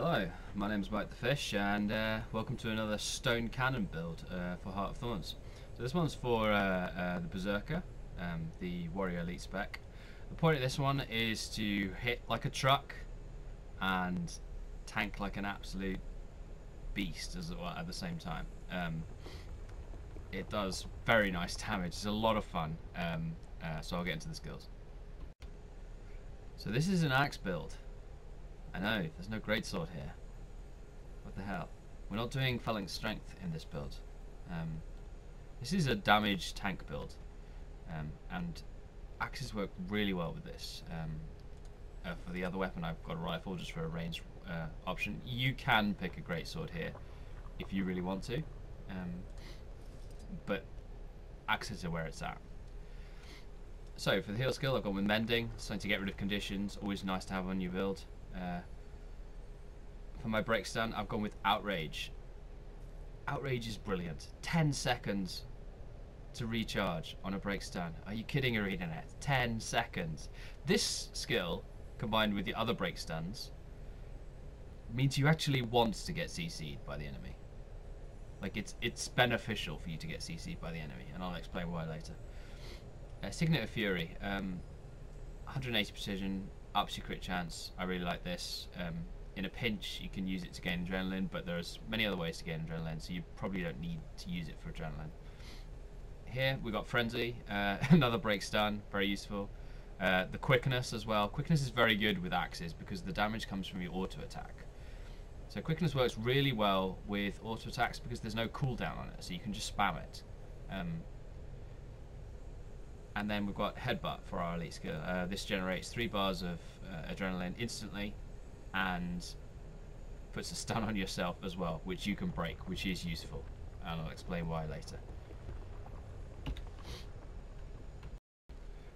Hello, my name is Mike the Fish, and welcome to another stone cannon build for Heart of Thorns. So this one's for the Berserker, the Warrior Elite spec. The point of this one is to hit like a truck and tank like an absolute beast at the same time. It does very nice damage. It's a lot of fun, so I'll get into the skills. So this is an axe build. I know, there's no greatsword here. What the hell? We're not doing phalanx strength in this build. This is a damage tank build, and axes work really well with this. For the other weapon, I've got a rifle just for a range option. You can pick a greatsword here if you really want to, but axes are where it's at. So for the heal skill, I've gone with mending, something to get rid of conditions. Always nice to have on your build. For my break stun, I've gone with outrage. Outrage is brilliant. 10 seconds to recharge on a break stun. Are you kidding, ArenaNet? 10 seconds. This skill, combined with the other break stuns, means you actually want to get CC'd by the enemy. Like, it's beneficial for you to get CC'd by the enemy, and I'll explain why later. Signet of Fury, 180 precision, ups your crit chance. I really like this. In a pinch, you can use it to gain adrenaline, but there's many other ways to gain adrenaline, so you probably don't need to use it for adrenaline. Here we've got Frenzy, another break stun, very useful. The quickness as well. Quickness is very good with axes because the damage comes from your auto attack. So quickness works really well with auto attacks because there's no cooldown on it, so you can just spam it. And then we've got Headbutt for our elite skill. This generates 3 bars of adrenaline instantly and puts a stun on yourself as well, which you can break, which is useful. And I'll explain why later.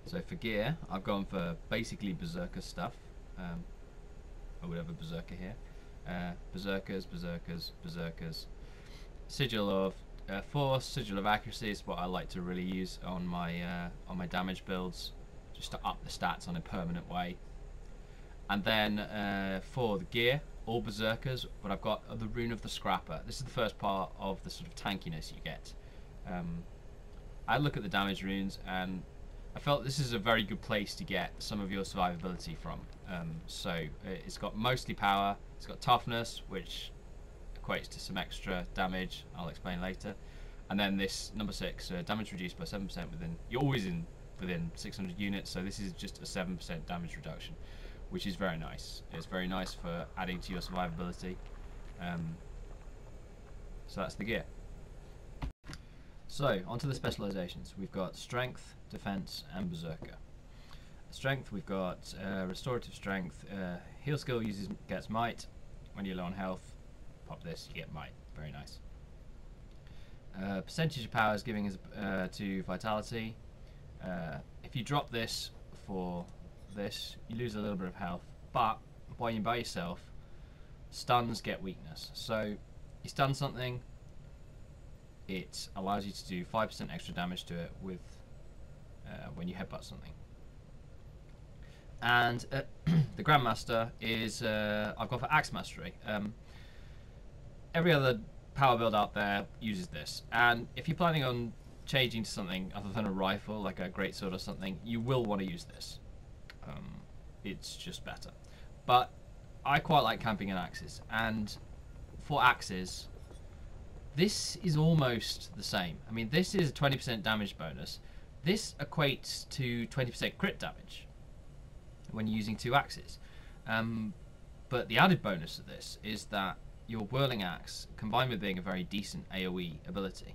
So for gear, I've gone for basically Berserker stuff. I would have a Berserker here. Berserkers, Berserkers, Berserkers. Sigil of Force, Sigil of Accuracy is what I like to really use on my damage builds, just to up the stats on a permanent way. And then for the gear, all Berserkers, but I've got the Rune of the Scrapper. This is the first part of the sort of tankiness you get. I look at the damage runes, and I felt this is a very good place to get some of your survivability from. So it's got mostly power, it's got toughness, which equates to some extra damage, I'll explain later. And then this number 6, damage reduced by 7% within, you're always within 600 units, so this is just a 7% damage reduction, which is very nice. It's very nice for adding to your survivability. So that's the gear. So onto the specializations. We've got Strength, Defense, and Berserker. Strength, we've got Restorative Strength. Heal skill gets Might. When you're low on health, pop this, you get Might. Very nice. Percentage of power is giving to Vitality. If you drop this for this, you lose a little bit of health, but while you're by yourself, stuns get weakness. So you stun something, it allows you to do 5% extra damage to it with when you headbutt something. And the Grandmaster is I've gone for Axe Mastery. Every other power build out there uses this, and if you're planning on changing to something other than a rifle, like a greatsword or something, you will want to use this. It's just better. But I quite like camping in axes, and for axes, this is almost the same. I mean, this is a 20% damage bonus. This equates to 20% crit damage when you're using 2 axes. But the added bonus of this is that your Whirling Axe, combined with being a very decent AoE ability,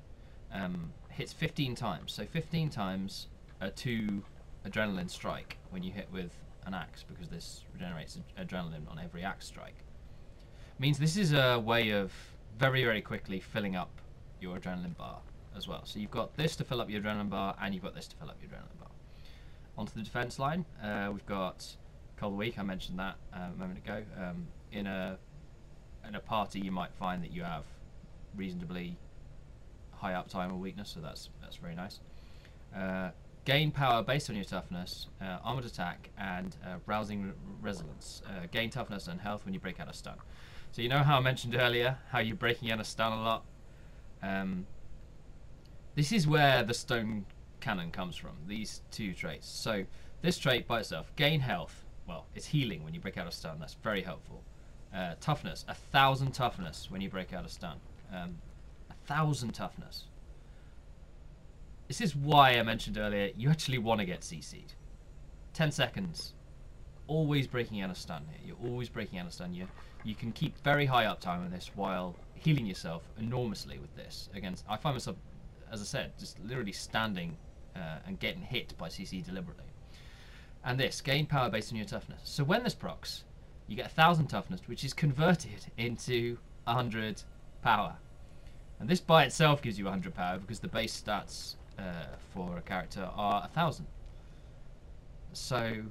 hits 15 times. So 15 times a 2 adrenaline strike when you hit with an axe, because this regenerates adrenaline on every axe strike. Means this is a way of very, very quickly filling up your adrenaline bar as well. So you've got this to fill up your adrenaline bar, and you've got this to fill up your adrenaline bar. Onto the defense line, we've got Cold Weak. I mentioned that a moment ago. In a party, you might find that you have reasonably high uptime or weakness, so that's very nice. gain power based on your toughness, armored attack, and rousing resilience. Gain toughness and health when you break out of stun. So you know how I mentioned earlier how you're breaking out of stun a lot? This is where the stone cannon comes from, these two traits. So this trait by itself, gain health, well, it's healing when you break out of stun, that's very helpful. Toughness, 1,000 toughness when you break out of stun. 1,000 toughness. This is why I mentioned earlier, you actually want to get CC'd. 10 seconds. Always breaking out of stun here. You're always breaking out of stun. You can keep very high uptime with this while healing yourself enormously with this. Against, I find myself, as I said, just literally standing and getting hit by CC deliberately. And this, gain power based on your toughness. So when this procs, you get 1,000 toughness, which is converted into 100 power. And this by itself gives you 100 power because the base stats for a character are 1,000. So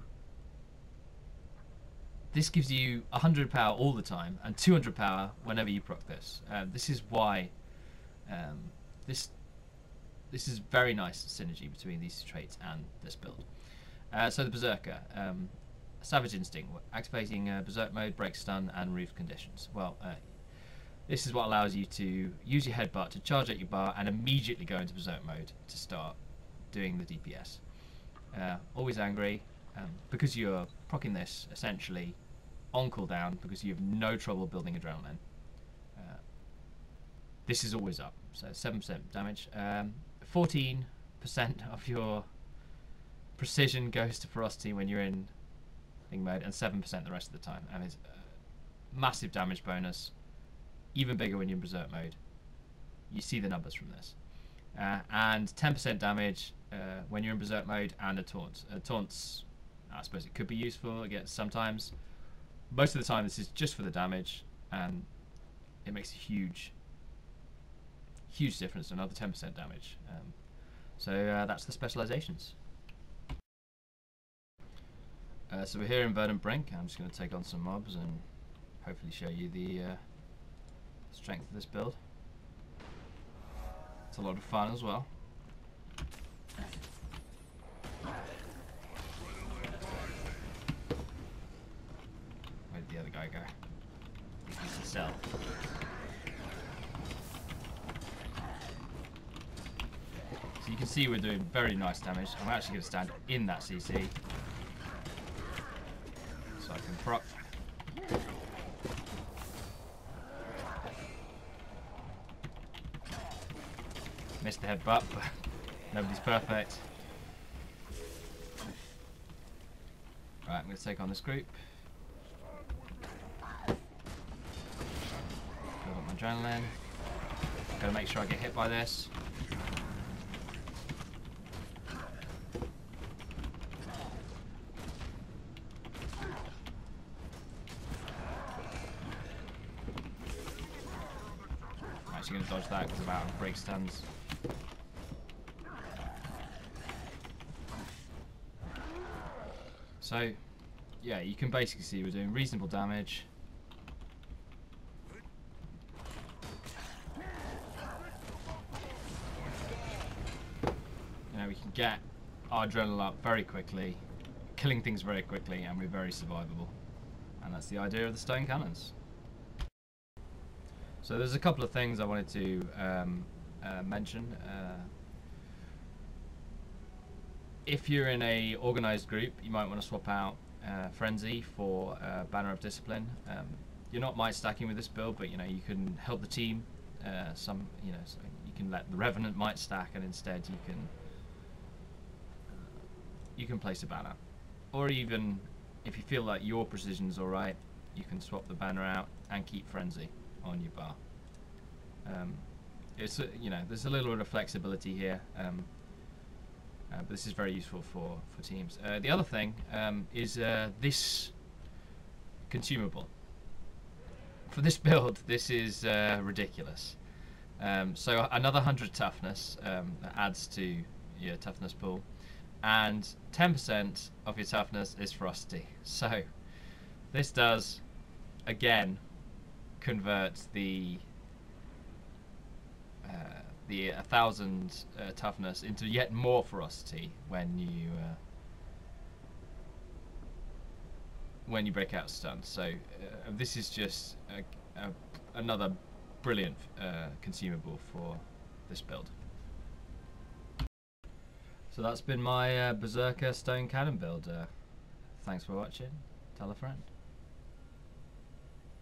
this gives you 100 power all the time and 200 power whenever you proc this. This is why this is very nice synergy between these two traits and this build. So the Berserker, Savage Instinct, activating Berserk mode, break stun, and remove conditions. Well, this is what allows you to use your headbutt to charge at your bar and immediately go into Berserk mode to start doing the DPS. Always angry, because you're proccing this essentially on cooldown because you have no trouble building adrenaline. This is always up, so 7% damage. 14% of your precision goes to ferocity when you're in thing mode, and 7% the rest of the time. And it's massive damage bonus, even bigger when you're in Berserk mode. You see the numbers from this. And 10% damage when you're in Berserk mode, and a taunt. Taunts, I suppose it could be useful again sometimes. Most of the time this is just for the damage, and it makes a huge difference, another 10% damage. So that's the specializations. So we're here in Verdant Brink. I'm just going to take on some mobs and hopefully show you the strength of this build. It's a lot of fun as well. Where did the other guy go? He's the cell. So you can see we're doing very nice damage. I'm actually going to stand in that CC. So I can proc. Missed the headbutt, but nobody's perfect. Right, I'm going to take on this group. Build up my adrenaline. Gotta make sure I get hit by this. I'm actually going to dodge that because I'm out of break stuns. So, yeah, you can basically see we're doing reasonable damage. You know, we can get our adrenaline up very quickly, killing things very quickly, and we're very survivable. And that's the idea of the stone cannons. So there's a couple of things I wanted to mention. If you're in a organised group, you might want to swap out Frenzy for Banner of Discipline. You're not might stacking with this build, but you know you can help the team. So you can let the Revenant might stack, and instead you can place a banner. Or even if you feel like your precision's all right, you can swap the banner out and keep Frenzy on your bar. It's there's a little bit of flexibility here. But this is very useful for teams. The other thing is this consumable. For this build, this is ridiculous. So another 100 toughness that adds to your toughness pool, and 10% of your toughness is ferocity. So this does, again, convert the the 1,000 toughness into yet more ferocity when you break out of stun. So this is just another brilliant consumable for this build. So that's been my Berserker Stone Cannon build. Thanks for watching. Tell a friend.